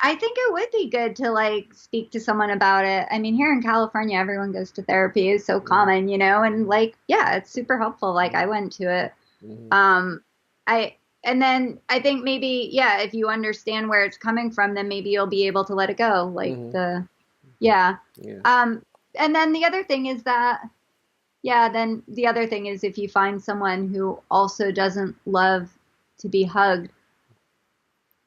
I think it would be good to like speak to someone about it. I mean, here in California, everyone goes to therapy. It's so Mm, common, and like, yeah, it's super helpful. Like I went to it. mm, Um, I and then I think maybe, yeah, if you understand where it's coming from, then maybe you'll be able to let it go. Like mm, yeah. yeah. Um, and then the other thing is that, yeah, then the other thing is if you find someone who also doesn't love to be hugged,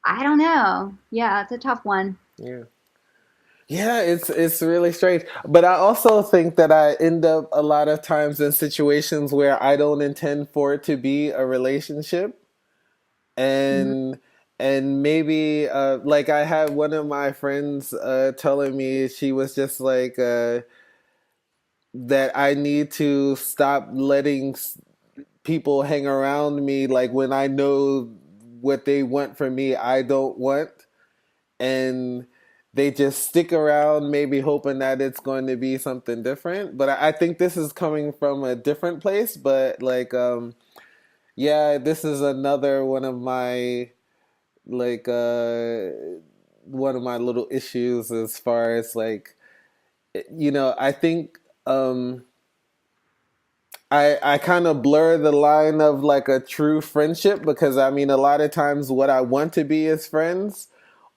I don't know. Yeah, it's a tough one. Yeah. Yeah, it's really strange. But I also think that I end up a lot of times in situations where I don't intend for it to be a relationship. Mhm. And maybe like I had one of my friends telling me she was just like that I need to stop letting people hang around me like when I know what they want from me I don't want, and they just stick around maybe hoping that it's going to be something different. But I think this is coming from a different place. But like yeah, this is another like one of my little issues as far as like I think I kind of blur the line of like a true friendship, because I mean a lot of times what I want to be is friends,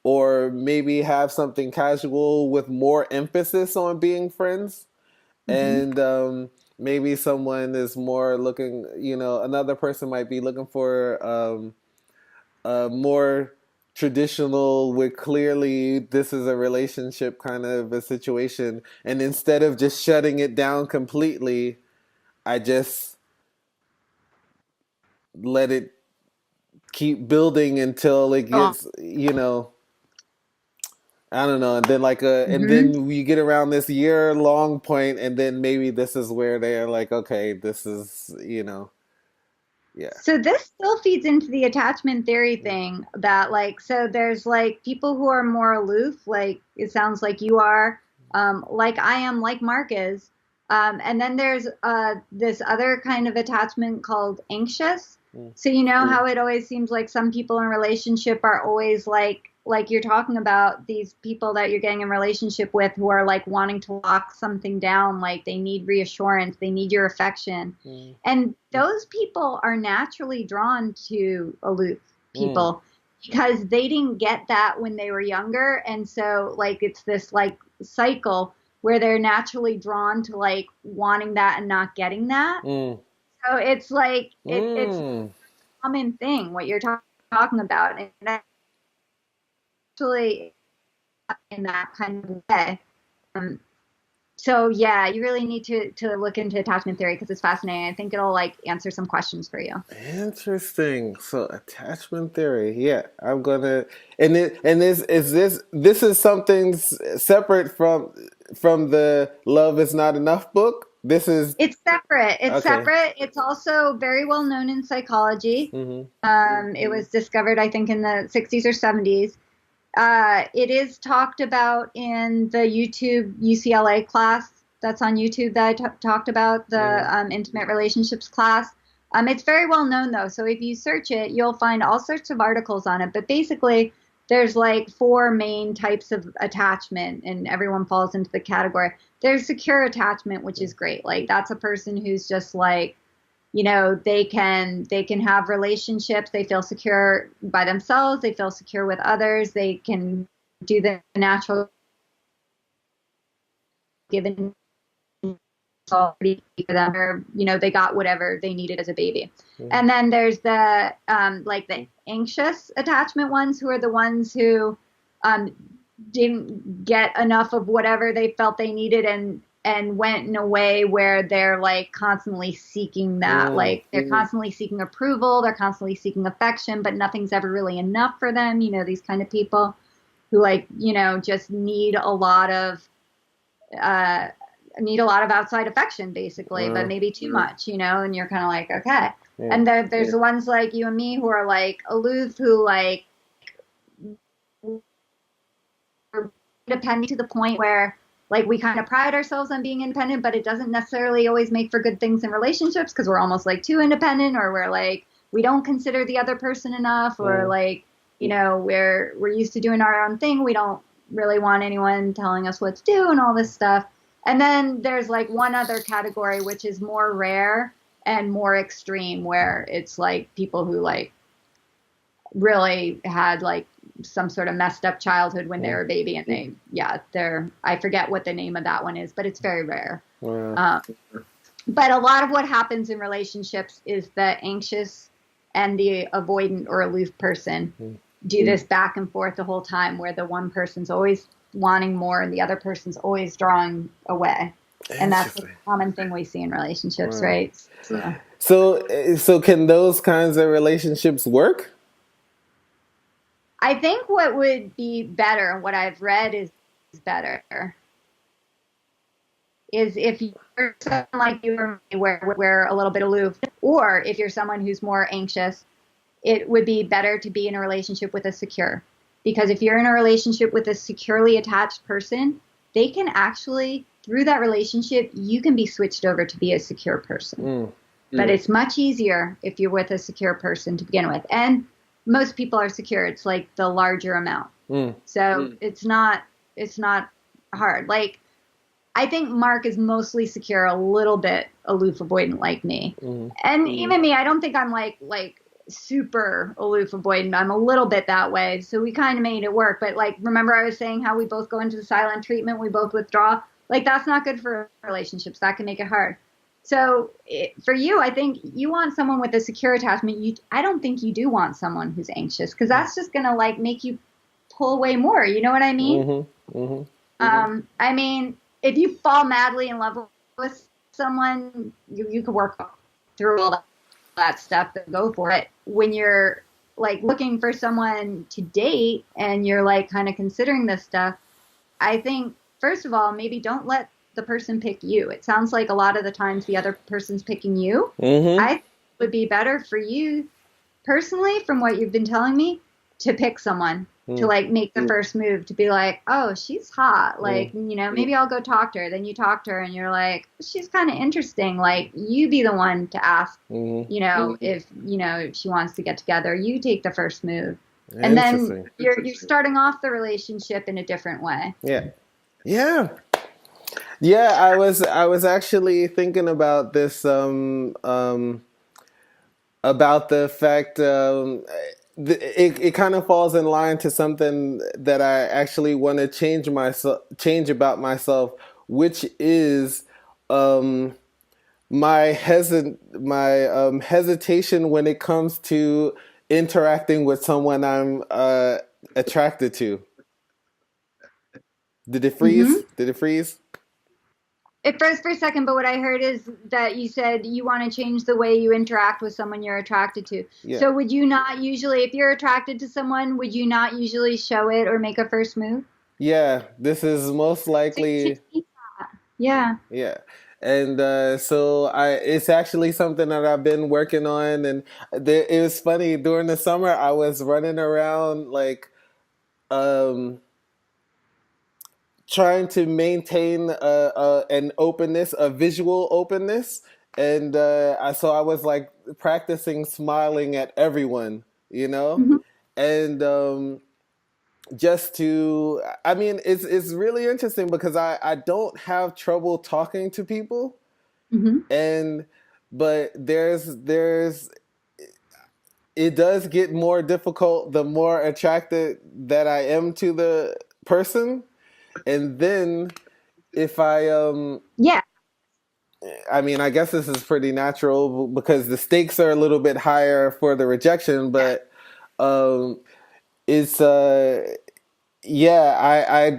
or maybe have something casual with more emphasis on being friends. Mhm. And maybe someone is more looking, another person might be looking for more traditional, with clearly this is a relationship kind of a situation. And instead of just shutting it down completely, I just let it keep building until it Oh, gets, I don't know, and then and mhm. then we get around this year long point, and then maybe this is where they're like, okay, this is, yeah. So this still feeds into the attachment theory thing that like so there's like people who are more aloof, like it sounds like you are, like I am, like Mark is. And then there's this other kind of attachment called anxious. Mm, So you know how it always seems like some people in relationship are always like you're talking about these people that you're getting in relationship with who are like wanting to lock something down, like they need reassurance, they need your affection. mm, And those people are naturally drawn to aloof mm, people because they didn't get that when they were younger. And so, like, it's this like cycle where they're naturally drawn to like wanting that and not getting that. mm, So it's like, it's a mm. common thing, what you're talking about. And actually, in that kind of way. Um, so yeah, you really need to look into attachment theory because it's fascinating. I think it'll like answer some questions for you. Interesting. So attachment theory. Yeah, I'm gonna. And this is something separate from the Love Is Not Enough book. This is It's separate. It's okay. separate. It's also very well known in psychology. Mm-hmm. It was discovered, I think, in the 60s or 70s. It is talked about in the YouTube UCLA class that's on YouTube that I talked about, the Mm, intimate relationships class. It's very well known, though. So if you search it, you'll find all sorts of articles on it. But basically, there's like four main types of attachment, and everyone falls into the category. There's secure attachment, which is great. Like that's a person who's just like, they can have relationships, they feel secure by themselves, they feel secure with others, they can do the natural given already for them, or they got whatever they needed as a baby. mm, And then there's the like the anxious attachment ones, who are the ones who um, didn't get enough of whatever they felt they needed, and went in a way where they're like constantly seeking that, mm, like they're constantly seeking approval, they're constantly seeking affection, but nothing's ever really enough for them. These kind of people who like just uh need a lot of outside affection basically, but maybe too much, and you're kind of like, okay. yeah. And there's the ones like you and me who are like aloof, who like independent to the point where like we kind of pride ourselves on being independent, but it doesn't necessarily always make for good things in relationships because we're almost like too independent, or we're like we don't consider the other person enough, or Mm, like we're used to doing our own thing. We don't really want anyone telling us what to do and all this stuff. And then there's like one other category which is more rare and more extreme, where it's like people who like really had like some sort of messed up childhood when they were a baby, and they're I forget what the name of that one is, but it's very rare. Wow. But a lot of what happens in relationships is the anxious and the avoidant or aloof person do this back and forth the whole time, where the one person's always wanting more and the other person's always drawing away. And that's a common thing we see in relationships, right? So can those kinds of relationships work? I think what would be better, and what I've read is better, is if you're someone like you or me, where we're a little bit aloof, or if you're someone who's more anxious, it would be better to be in a relationship with a secure. Because if you're in a relationship with a securely attached person, they can actually, through that relationship, you can be switched over to be a secure person. But it's much easier if you're with a secure person to begin with. And most people are secure. It's like the larger amount. So it's not hard. Like, I think Mark is mostly secure, a little bit aloof avoidant like me. And even me, I don't think I'm like super aloof avoidant. I'm a little bit that way. So we kind of made it work. But like, remember I was saying how we both go into the silent treatment, we both withdraw? Like, that's not good for relationships. That can make it hard. So for you, I think you want someone with a secure attachment. I don't think you do want someone who's anxious, because that's just going to like make you pull away more. You know what I mean? I mean, if you fall madly in love with someone, you could work through all that stuff and go for it. When you're like looking for someone to date and you're like kind of considering this stuff, I think, first of all, maybe don't let the person pick you. It sounds like a lot of the times the other person's picking you. I think it would be better for you personally, from what you've been telling me, to pick someone, to like make the first move, to be like, oh, she's hot. Like, maybe I'll go talk to her. Then you talk to her and you're like, she's kind of interesting. Like, you be the one to ask, if, if she wants to get together, you take the first move. And then you're starting off the relationship in a different way. Yeah. I was actually thinking about this, about the fact, it kind of falls in line to something that I actually want to change about myself, which is my hesitation when it comes to interacting with someone I'm attracted to. Did it freeze? Did it freeze? It froze for a second, but what I heard is that you said you want to change the way you interact with someone you're attracted to. Yeah. So would you not usually, if you're attracted to someone, would you not usually show it or make a first move? Yeah, this is most likely. Yeah. And so it's actually something that I've been working on. And it was funny, during the summer, I was running around like, trying to maintain an openness, a visual openness, and so I was like practicing smiling at everyone, and just to, I mean, it's really interesting because I don't have trouble talking to people, but it does get more difficult the more attracted that I am to the person. And then if I mean, I guess this is pretty natural because the stakes are a little bit higher for the rejection, but it's I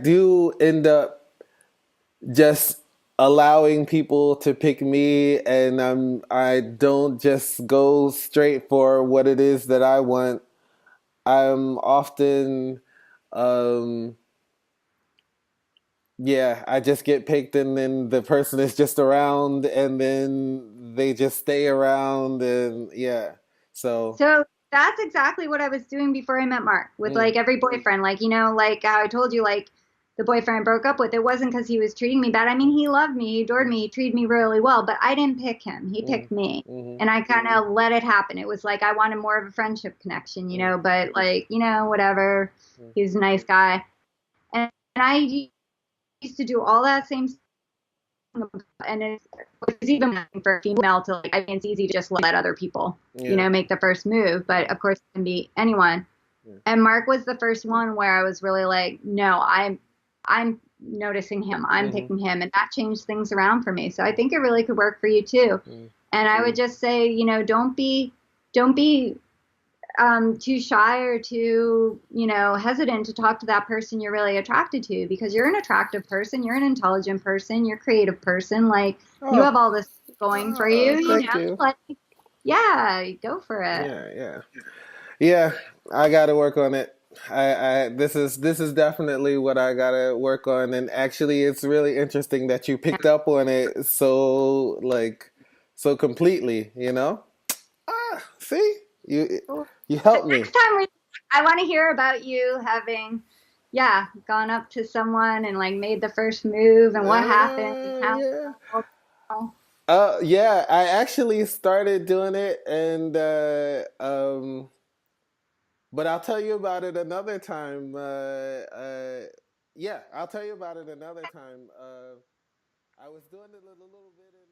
do end up just allowing people to pick me, and I don't just go straight for what it is that I want. I'm often I just get picked, and then the person is just around, and then they just stay around, and so that's exactly what I was doing before I met Mark, with like every boyfriend, like, like how I told you, like the boyfriend I broke up with, it wasn't because he was treating me bad. I mean, he loved me, he adored me, he treated me really well, but I didn't pick him. He Mm, picked me. mm, And I kind of let it happen. It was like I wanted more of a friendship connection, mm, but like, whatever. mm, He was a nice guy. And I used to do all that same stuff. And it's even for a female to like, I mean, it's easy to just let other people, yeah. make the first move. But of course, it can be anyone. Yeah. And Mark was the first one where I was really like, no, I'm noticing him. I'm Mm-hmm. picking him. And that changed things around for me. So I think it really could work for you too. Mm-hmm. And I would just say, don't be too shy or too, hesitant to talk to that person you're really attracted to, because you're an attractive person, you're an intelligent person, you're a creative person. Like, you Oh, have all this going for you, thank you. like, yeah, go for it. Yeah, yeah, yeah. I got to work on it. This is definitely what I gotta work on, and actually, it's really interesting that you picked up on it so so completely. See, you Cool. you But helped me. next time I want to hear about you having, yeah, gone up to someone and like made the first move and what happened and Yeah. how. Yeah, I actually started doing it, and but I'll tell you about it another time. Yeah, I'll tell you about it another time. I was doing it a little bit in